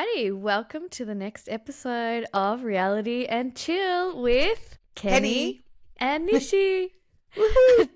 Alrighty, welcome to the next episode of Reality and Chill with Kenny and Nishi. Woohoo!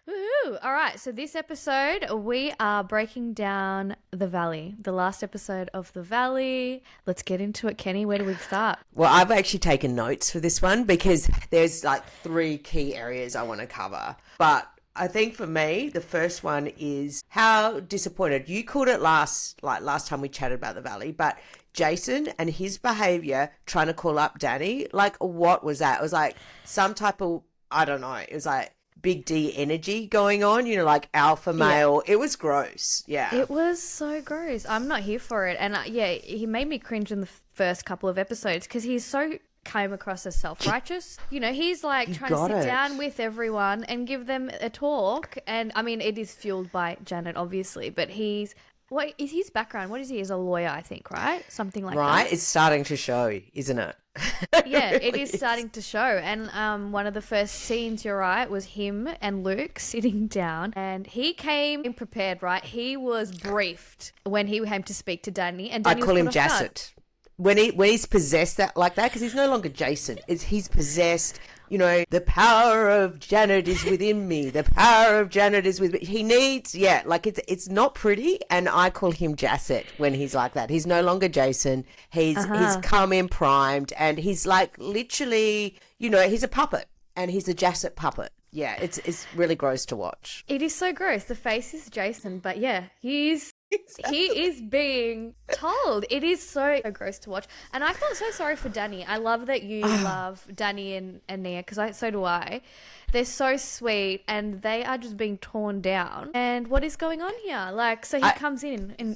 Woohoo! Alright, so this episode we are breaking down The Valley, the last episode of The Valley. Let's get into it, Kenny. Where do we start? Well, I've actually taken notes for this one because there's like three key areas I want to cover. But I think for me, the first one is how disappointed. You called it last time we chatted about The Valley, but Jason and his behavior trying to call up Danny, like what was that? It was like some type of, I don't know, it was like big D energy going on, you know, like alpha male. Yeah. It was gross. Yeah. It was so gross. I'm not here for it. And he made me cringe in the first couple of episodes because he's so came across as self-righteous. You know, he's like trying to sit down with everyone and give them a talk. And I mean, it is fueled by Janet, obviously, but what is his background? What is he? As a lawyer, I think, right? Something like that. Right. It's starting to show, isn't it? Yeah, it is starting to show. And one of the first scenes, you're right, was him and Luke sitting down, and he came prepared, right? He was briefed when he came to speak to Danny, and Danny I call him Jaset. When he's possessed like that, because he's no longer Jason, he's possessed. You know, the power of Janet is within me. The power of Janet is with me. He needs, it's not pretty. And I call him Jaset when he's like that. He's no longer Jason. He's come in primed, and he's like literally, you know, he's a puppet, and he's a Jaset puppet. Yeah, it's really gross to watch. It is so gross. The face is Jason, but yeah, he is being told. It is so gross to watch. And I felt so sorry for Danny. I love that you love Danny and Nia, because so do I. They're so sweet, and they are just being torn down. And what is going on here? Like, so he comes in and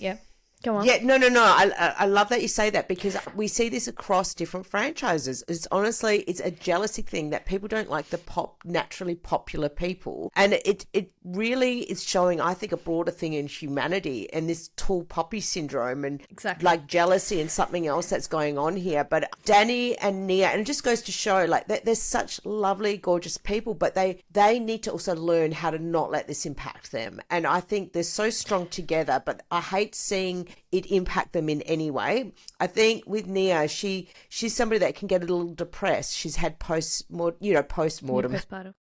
go on. Yeah, no. I love that you say that, because we see this across different franchises. It's honestly, it's a jealousy thing that people don't like the naturally popular people. And it really is showing, I think, a broader thing in humanity, and this tall poppy syndrome, and exactly, like jealousy and something else that's going on here. But Danny and Nia, and it just goes to show like that they're such lovely, gorgeous people, but they need to also learn how to not let this impact them. And I think they're so strong together, but I hate seeing it impact them in any way. I think with Nia, she's somebody that can get a little depressed. She's had postmortem. Postpartum.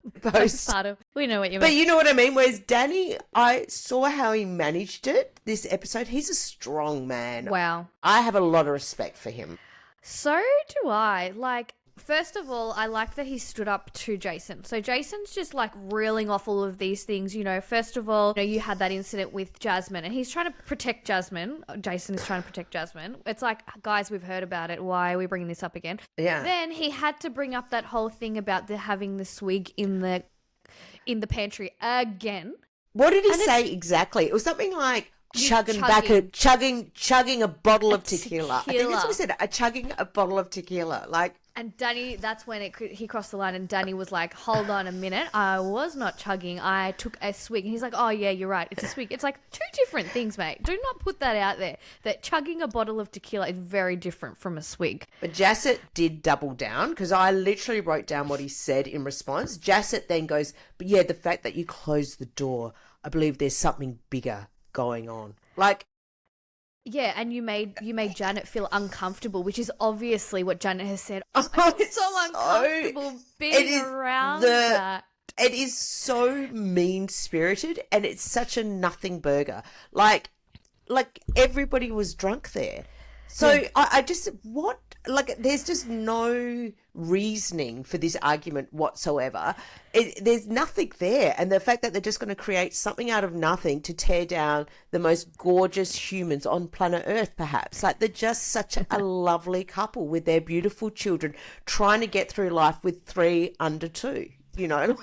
We know what you mean. But you know what I mean? Whereas Danny, I saw how he managed it this episode. He's a strong man. Wow. I have a lot of respect for him. So do I. Like, first of all, I like that he stood up to Jason. So Jason's just like reeling off all of these things, you know. First of all, you know, you had that incident with Jasmine, and he's trying to protect Jasmine. Jason is trying to protect Jasmine. It's like, guys, we've heard about it. Why are we bringing this up again? Yeah. Then he had to bring up that whole thing about having the swig in the pantry again. What did he say exactly? It was something like chugging a bottle of tequila. I think that's what he said. Chugging a bottle of tequila. Like. And Danny, that's when he crossed the line, and Danny was like, hold on a minute, I was not chugging, I took a swig. And he's like, oh yeah, you're right, it's a swig. It's like two different things, mate. Do not put that out there, that chugging a bottle of tequila is very different from a swig. But Jaset did double down, because I literally wrote down what he said in response. Jaset then goes, but yeah, the fact that you closed the door, I believe there's something bigger going on. Like, yeah, and you made Janet feel uncomfortable, which is obviously what Janet has said. Oh, it's so uncomfortable being around that. It is so mean-spirited, and it's such a nothing burger. Like everybody was drunk there. So yeah. I just, there's just no reasoning for this argument whatsoever. There's nothing there. And the fact that they're just going to create something out of nothing to tear down the most gorgeous humans on planet Earth, perhaps. Like, they're just such a lovely couple with their beautiful children trying to get through life with 3 under 2, you know?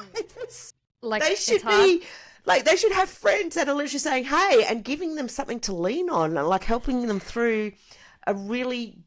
They should be... Like, they should have friends that are literally saying, hey, and giving them something to lean on, and like helping them through a really,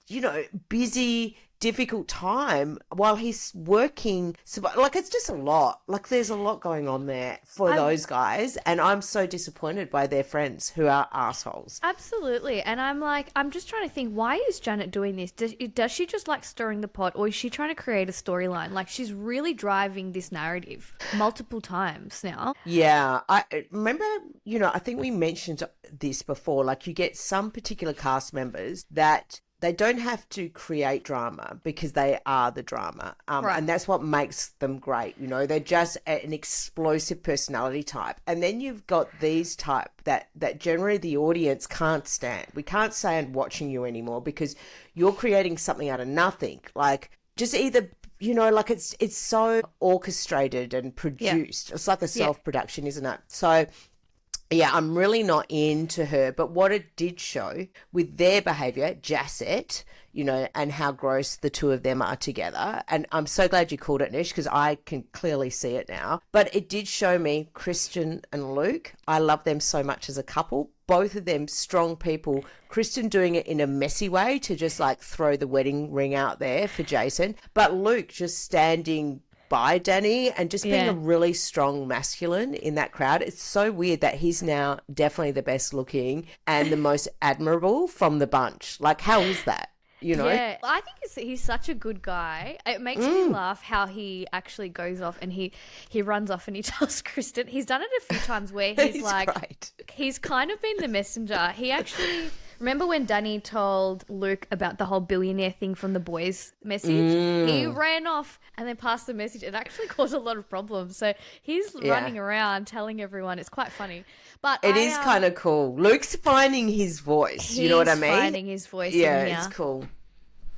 you know, busy, difficult time while he's working. Like, it's just a lot. Like, there's a lot going on there for those guys. And I'm so disappointed by their friends who are assholes. Absolutely. And I'm just trying to think, why is Janet doing this? Does she just like stirring the pot, or is she trying to create a storyline? Like, she's really driving this narrative multiple times now. Yeah. I remember, I think we mentioned this before. Like, you get some particular cast members that they don't have to create drama because they are the drama. Right. And that's what makes them great. They're just an explosive personality type. And then you've got these type that generally the audience can't stand. We can't stand watching you anymore because you're creating something out of nothing. Like, just either, like it's so orchestrated and produced. Yeah. It's like a self-production, isn't it? So, yeah, I'm really not into her. But what it did show with their behaviour, Jaset, and how gross the two of them are together. And I'm so glad you called it, Nish, because I can clearly see it now. But it did show me Kristen and Luke. I love them so much as a couple. Both of them strong people. Kristen doing it in a messy way to just like throw the wedding ring out there for Jason. But Luke just standing by Danny and just being a really strong masculine in that crowd. It's so weird that he's now definitely the best looking and the most admirable from the bunch. Like, how is that? Yeah, I think he's such a good guy. It makes me laugh how he actually goes off and he runs off and he tells Kristen. He's done it a few times where he's like, great. He's kind of been the messenger. He actually... Remember when Danny told Luke about the whole billionaire thing from the boys' message? He ran off and then passed the message. It actually caused a lot of problems. So he's running around telling everyone. It's quite funny. But it is kind of cool. Luke's finding his voice. You know what I mean? He's finding his voice. Yeah, it's cool.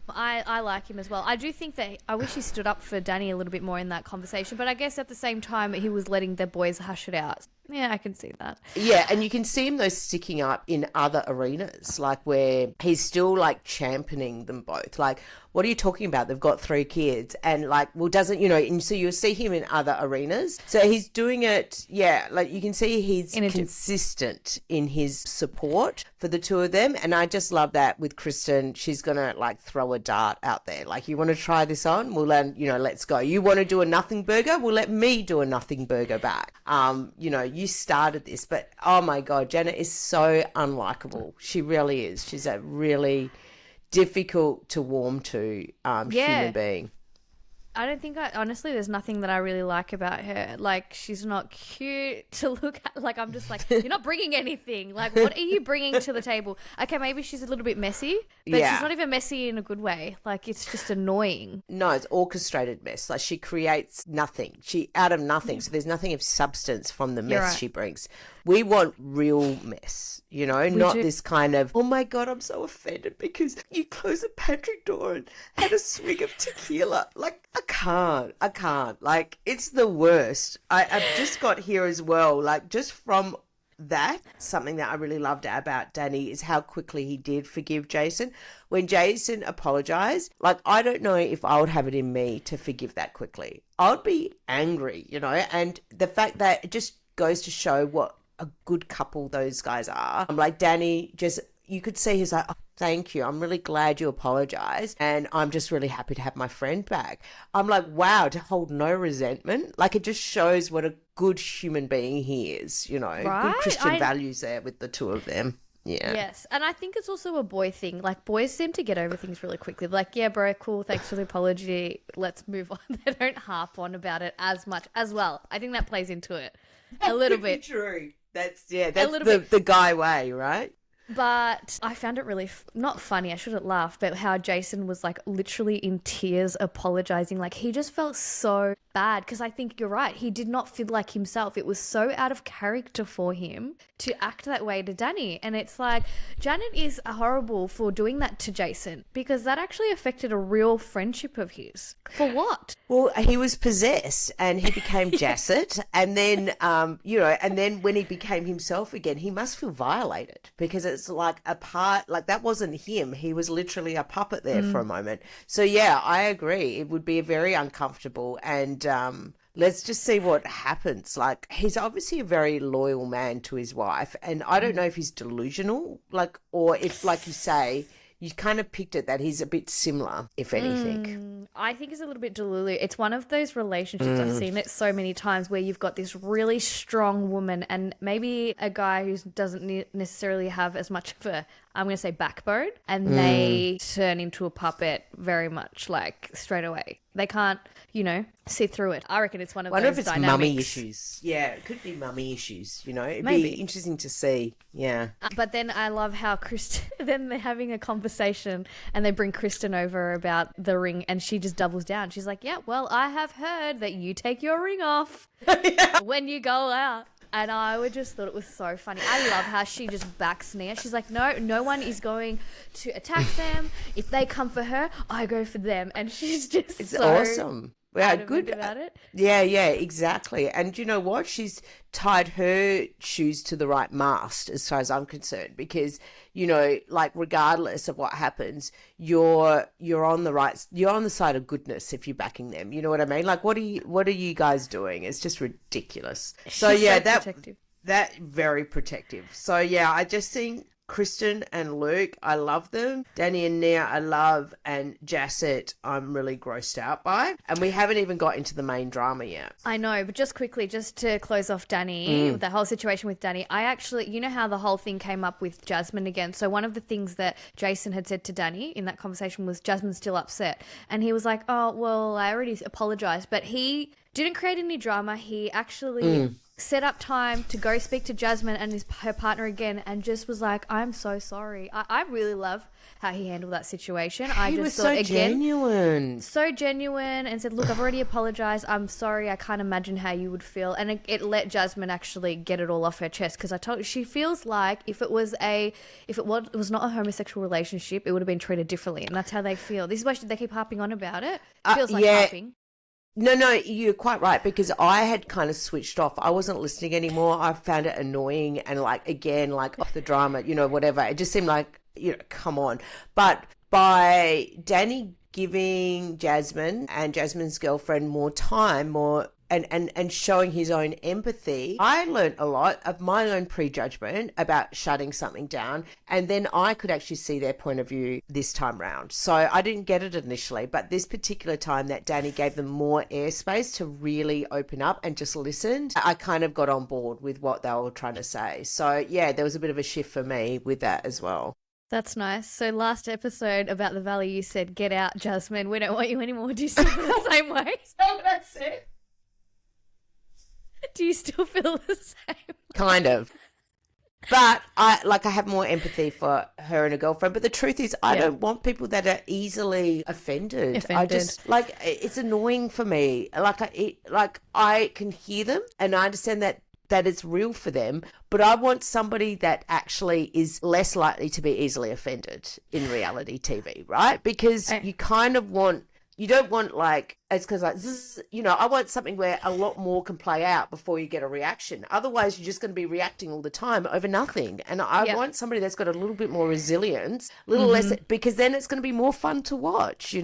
I like him as well. I do think that I wish he stood up for Danny a little bit more in that conversation. But I guess at the same time, he was letting the boys hush it out. Yeah, I can see that. Yeah, and you can see him though sticking up in other arenas, like where he's still like championing them both. Like, what are you talking about? They've got 3 kids and like, well, doesn't, and so you'll see him in other arenas. So he's doing it, like you can see he's consistent in his support for the two of them. And I just love that with Kristen. She's going to like throw a dart out there. Like, you want to try this on? Well, then, let's go. You want to do a nothing burger? Well, let me do a nothing burger back. You started this, but oh my God, Janet is so unlikable. She really is. She's a really difficult to warm to human being. I don't think honestly, there's nothing that I really like about her. Like, she's not cute to look at. Like, I'm just like, you're not bringing anything. Like, what are you bringing to the table? Okay, maybe she's a little bit messy, but she's not even messy in a good way. Like, it's just annoying. No, it's orchestrated mess. Like, she creates nothing. Out of nothing. So there's nothing of substance from the mess she brings. We want real mess, not this kind of, oh my God, I'm so offended because you closed the pantry door and had a swig of tequila. Like, I can't. Like, it's the worst. I've just got here as well, like, just from that, something that I really loved about Danny is how quickly he did forgive Jason. When Jason apologized, like, I don't know if I would have it in me to forgive that quickly. I would be angry, and the fact that it just goes to show what a good couple those guys are. Like, Danny just, you could see he's like, oh, thank you. I'm really glad you apologized. And I'm just really happy to have my friend back. I'm like, wow, to hold no resentment. Like, it just shows what a good human being he is, Right? Good Christian values there with the two of them. Yeah. Yes. And I think it's also a boy thing. Like, boys seem to get over things really quickly. Like, yeah, bro, cool. Thanks for the apology. Let's move on. They don't harp on about it as much as well. I think that plays into it a little bit. True. That's the guy way, right? But I found it really not funny. I shouldn't laugh, but how Jason was like literally in tears apologizing. Like, he just felt so bad because I think you're right. He did not feel like himself. It was so out of character for him to act that way to Danny. And it's like, Janet is horrible for doing that to Jason because that actually affected a real friendship of his. For what? Well, he was possessed and he became Jaset. And then, and then when he became himself again, he must feel violated because it's like a part, like that wasn't him. He was literally a puppet there for a moment. So yeah, I agree. It would be very uncomfortable and let's just see what happens. Like, he's obviously a very loyal man to his wife and I don't know if he's delusional, like, or if, like you say, you kind of picked it that he's a bit similar, if anything. I think it's a little bit delulu. It's one of those relationships, I've seen it so many times, where you've got this really strong woman and maybe a guy who doesn't necessarily have as much of a, I'm going to say, backbone, and they turn into a puppet very much, like, straight away. They can't, see through it. I reckon it's one of those dynamics. I wonder if it's mummy issues. Yeah, it could be mummy issues, It'd Maybe. be interesting to see. Yeah. But then I love how Kristen, then they're having a conversation and they bring Kristen over about the ring and she just doubles down. She's like, yeah, well, I have heard that you take your ring off when you go out. And I would just thought it was so funny. I love how she just backs Nia. She's like, no one is going to attack them. If they come for her, I go for them. And she's just it's awesome. Yeah, good about it. Yeah, exactly. And you know what? She's tied her shoes to the right mast as far as I'm concerned, because like, regardless of what happens, you're on the side of goodness if you're backing them. You know what I mean? Like, what are you guys doing? It's just ridiculous. So she's yeah, so protective. that very protective. So yeah, I just think Kristen and Luke, I love them. Danny and Nia, I love. And Jaset, I'm really grossed out by. And we haven't even got into the main drama yet. I know, but just quickly, just to close off Danny, the whole situation with Danny, I actually, you know how the whole thing came up with Jasmine again? So one of the things that Jason had said to Danny in that conversation was, Jasmine's still upset. And he was like, oh, well, I already apologized. But he didn't create any drama. He actually set up time to go speak to Jasmine and her partner again, and just was like, I'm so sorry. I really love how he handled that situation. He was so genuine. So genuine, and said, look, I've already apologized. I'm sorry. I can't imagine how you would feel. And it let Jasmine actually get it all off her chest, because I told her she feels like if it was not a homosexual relationship, it would have been treated differently. And that's how they feel. This is why they keep harping on about it. It feels like harping. No, you're quite right, because I had kind of switched off. I wasn't listening anymore. I found it annoying and the drama, whatever. It just seemed like, come on. But by Danny giving Jasmine and Jasmine's girlfriend more time, and showing his own empathy, I learned a lot of my own prejudgment about shutting something down, and then I could actually see their point of view this time round. So I didn't get it initially, but this particular time that Danny gave them more airspace to really open up and just listened, I kind of got on board with what they were trying to say. So yeah, there was a bit of a shift for me with that as well. That's nice. So last episode about the Valley, you said, get out, Jasmine. We don't want you anymore. Do you still feel the same way? So that's it. Do you still feel the same? Kind of. But I have more empathy for her and her girlfriend. But the truth is, I don't want people that are easily offended. I just, it's annoying for me. I can hear them and I understand that it's real for them, but I want somebody that actually is less likely to be easily offended in reality TV, right? Because you kind of want, you don't want it's because I want something where a lot more can play out before you get a reaction. Otherwise, you're just going to be reacting all the time over nothing. And I want somebody that's got a little bit more resilience, a little less, because then it's going to be more fun to watch,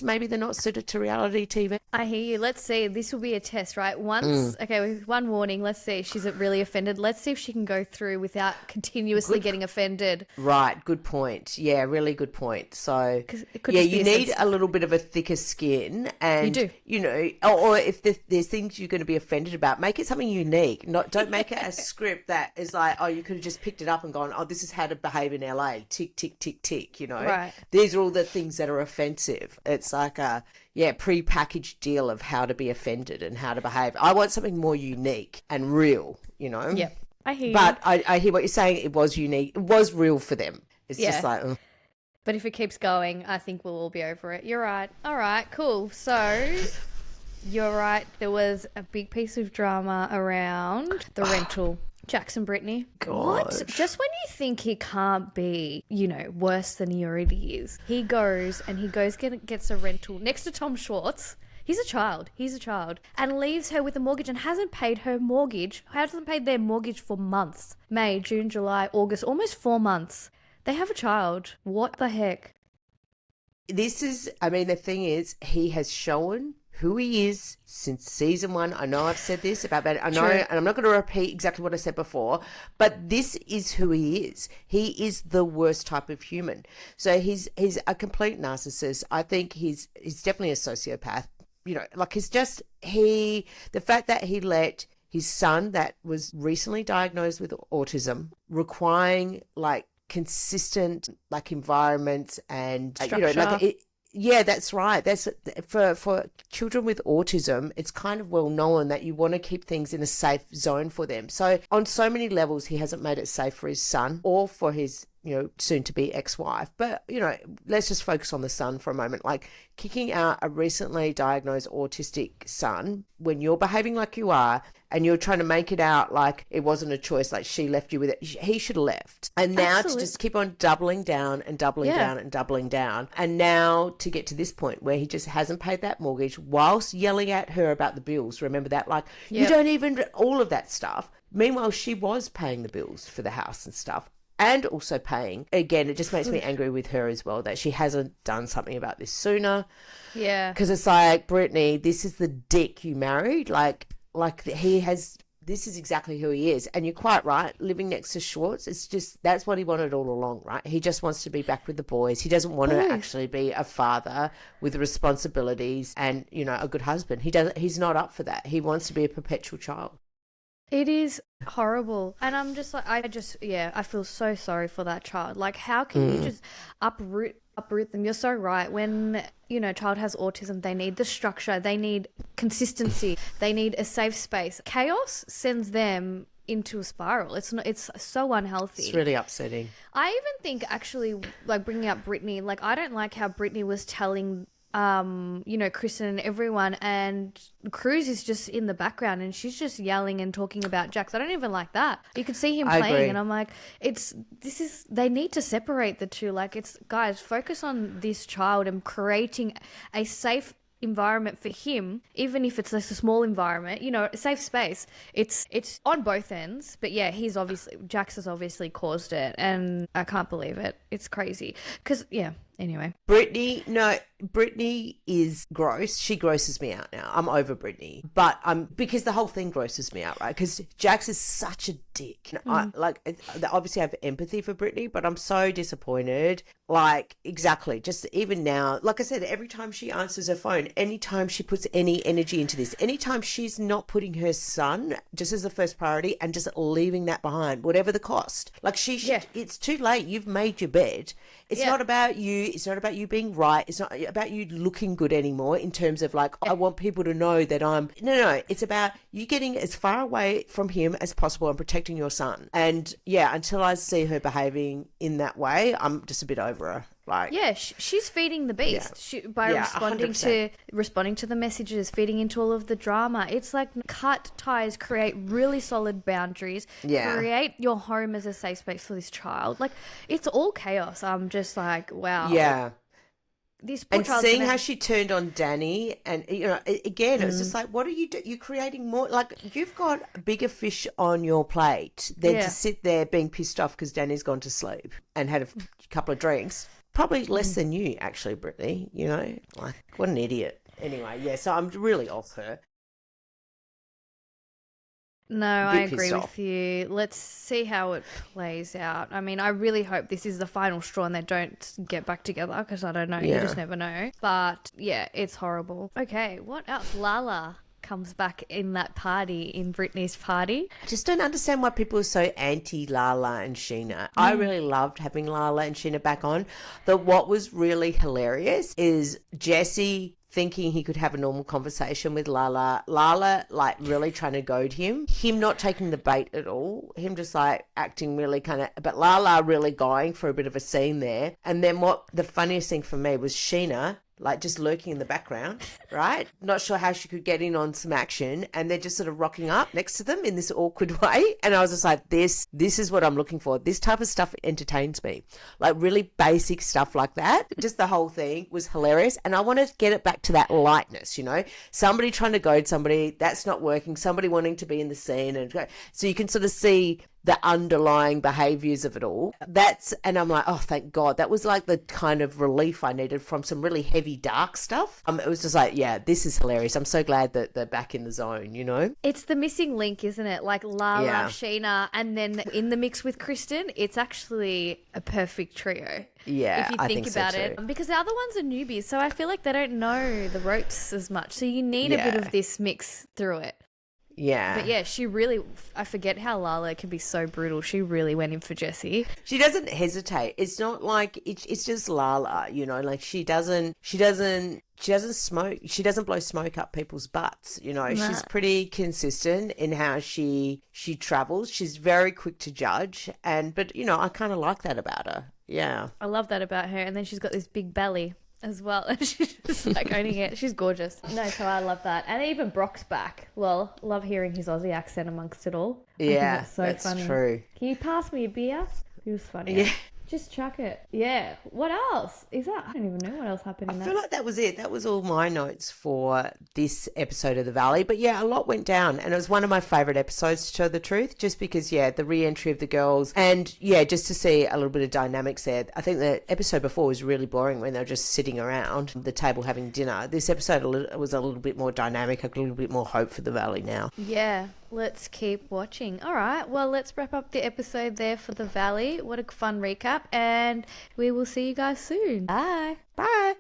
maybe they're not suited to reality TV. I hear you. Let's see. This will be a test, right? With one warning, let's see if she's really offended. Let's see if she can go through without continuously getting offended. Right. Good point. Yeah, really good point. So, you need a little bit of a thicker skin. And, you do. Or if there's things you're going to be offended about, make it something unique. Don't make it a script that is like, oh, you could have just picked it up and gone, oh, this is how to behave in LA. Tick, tick, tick, tick, Right. These are all the things that are offensive. It's like a, pre-packaged deal of how to be offended and how to behave. I want something more unique and real, Yeah, I hear you. But I hear what you're saying. It was unique. It was real for them. It's just like... But if it keeps going, I think we'll all be over it. You're right. All right, cool. So, you're right. There was a big piece of drama around the rental. Jax and Brittany. What? Just when you think he can't be, worse than he already is, he goes gets a rental next to Tom Schwartz. He's a child, and leaves her with a mortgage and hasn't paid her mortgage. Hasn't paid their mortgage for months. May, June, July, August, almost 4 months. They have a child. What the heck? The thing is, he has shown who he is since season 1. I know I've said this about that. I know, True. and I'm not going to repeat exactly what I said before, but this is who he is. He is the worst type of human. So he's a complete narcissist. I think he's definitely a sociopath. You know, like the fact that he let his son that was recently diagnosed with autism, requiring like consistent like environments and Structure. yeah, that's right. That's for children with autism, it's kind of well known that you want to keep things in a safe zone for them. So on so many levels, he hasn't made it safe for his son or for his, you know, soon to be ex-wife. But, you know, let's just focus on the son for a moment. Like kicking out a recently diagnosed autistic son when you're behaving like you are and you're trying to make it out like it wasn't a choice, like she left you with it. He should have left. And now to just keep on doubling down and doubling down and doubling down. And now to get to this point where he just hasn't paid that mortgage whilst yelling at her about the bills. Remember that? Like, you don't even, all of that stuff. Meanwhile, she was paying the bills for the house and stuff. And also paying. Again, it just makes me angry with her as well that she hasn't done something about this sooner. Yeah. Because it's like, Brittany, this is the dick you married. Like he has, this is exactly who he is. And you're quite right, living next to Schwartz, it's just, that's what he wanted all along, right? He just wants to be back with the boys. He doesn't want to actually be a father with responsibilities and, you know, a good husband. He's not up for that. He wants to be a perpetual child. It is horrible. And I'm just like, I feel so sorry for that child. Like, how can you just uproot them? You're so right. When, you know, a child has autism, they need the structure, they need consistency, they need a safe space. Chaos sends them into a spiral. It's so unhealthy. It's really upsetting. I even think, actually, like bringing up Brittany, like I don't like how Brittany was telling you know, Kristen and everyone, and Cruz is just in the background and she's just yelling and talking about Jax. I don't even like that. You could see him playing and I'm like, they need to separate the two. Like, it's, guys, focus on this child and creating a safe environment for him, even if it's just a small environment, you know, a safe space. It's on both ends, but yeah, Jax has obviously caused it and I can't believe it. It's crazy. Because, yeah, anyway. Brittany is gross. She grosses me out now. I'm over Brittany. But because the whole thing grosses me out, right? Because Jax is such a dick. Obviously I have empathy for Brittany, but I'm so disappointed. Like, exactly. Just even now, like I said, every time she answers her phone, anytime she puts any energy into this, anytime she's not putting her son just as the first priority and just leaving that behind, whatever the cost. Like, it's too late. You've made your bed. It's not about you. It's not about you being right. It's not about you looking good anymore in terms of like, I want people to know that no. It's about you getting as far away from him as possible and protecting your son. And yeah, until I see her behaving in that way, I'm just a bit over her. Like, yeah, she's feeding the beast by responding to the messages, feeding into all of the drama. It's like, cut ties, create really solid boundaries, create your home as a safe space for this child. Like, it's all chaos. I'm just like, wow. Yeah. And seeing how she turned on Danny, and you know, again, it's just like, what are you doing? You're creating more. Like, you've got bigger fish on your plate than to sit there being pissed off because Danny's gone to sleep and had a couple of drinks. Probably less than you, actually, Brittany. You know, like, what an idiot. Anyway, yeah. So I'm really off her. No, I agree with you. Let's see how it plays out. I mean, I really hope this is the final straw and they don't get back together, because I don't know. You just never know. But yeah, it's horrible. Okay, what else? Lala comes back in that party, in Brittany's party. I just don't understand why people are so anti Lala and Sheana. I really loved having Lala and Sheana back on. What was really hilarious is Jesse thinking he could have a normal conversation with Lala, like really trying to goad him not taking the bait at all, him just like acting really but Lala really going for a bit of a scene there. And then what the funniest thing for me was Sheena like just lurking in the background, right? Not sure how she could get in on some action, and they're just sort of rocking up next to them in this awkward way. And I was just like, this is what I'm looking for. This type of stuff entertains me. Like, really basic stuff like that. Just the whole thing was hilarious. And I want to get it back to that lightness, you know? Somebody trying to goad somebody, that's not working. Somebody wanting to be in the scene. And so you can sort of see the underlying behaviors of it all. And I'm like, oh, thank God. That was like the kind of relief I needed from some really heavy, dark stuff. It was just like, yeah, this is hilarious. I'm so glad that they're back in the zone, you know? It's the missing link, isn't it? Like Lala, Sheena, and then in the mix with Kristen, it's actually a perfect trio. Yeah, if you think about it. Because the other ones are newbies, so I feel like they don't know the ropes as much. So you need a bit of this mix through it. Yeah. But yeah, she really, I forget how Lala can be so brutal. She really went in for Jessie. She doesn't hesitate. It's not like, it's just Lala, you know, like she doesn't smoke. She doesn't blow smoke up people's butts, you know. She's pretty consistent in how she travels. She's very quick to judge. But you know, I kind of like that about her. Yeah. I love that about her. And then she's got this big belly as well, and she's just like owning it. She's gorgeous. No, so I love that. And even Brock's back. Well, love hearing his Aussie accent amongst it all. Yeah, that's funny. True. Can you pass me a beer? He was funny. Yeah. Just chuck it. Yeah. What else is that? I don't even know what else happened in that. I feel like that was it. That was all my notes for this episode of The Valley. But yeah, a lot went down. And it was one of my favourite episodes, to tell the truth, just because, yeah, the re-entry of the girls. And yeah, just to see a little bit of dynamics there. I think the episode before was really boring when they were just sitting around the table having dinner. This episode was a little bit more dynamic, a little bit more hope for The Valley now. Yeah. Let's keep watching. All right. Well, let's wrap up the episode there for The Valley. What a fun recap. And we will see you guys soon. Bye. Bye.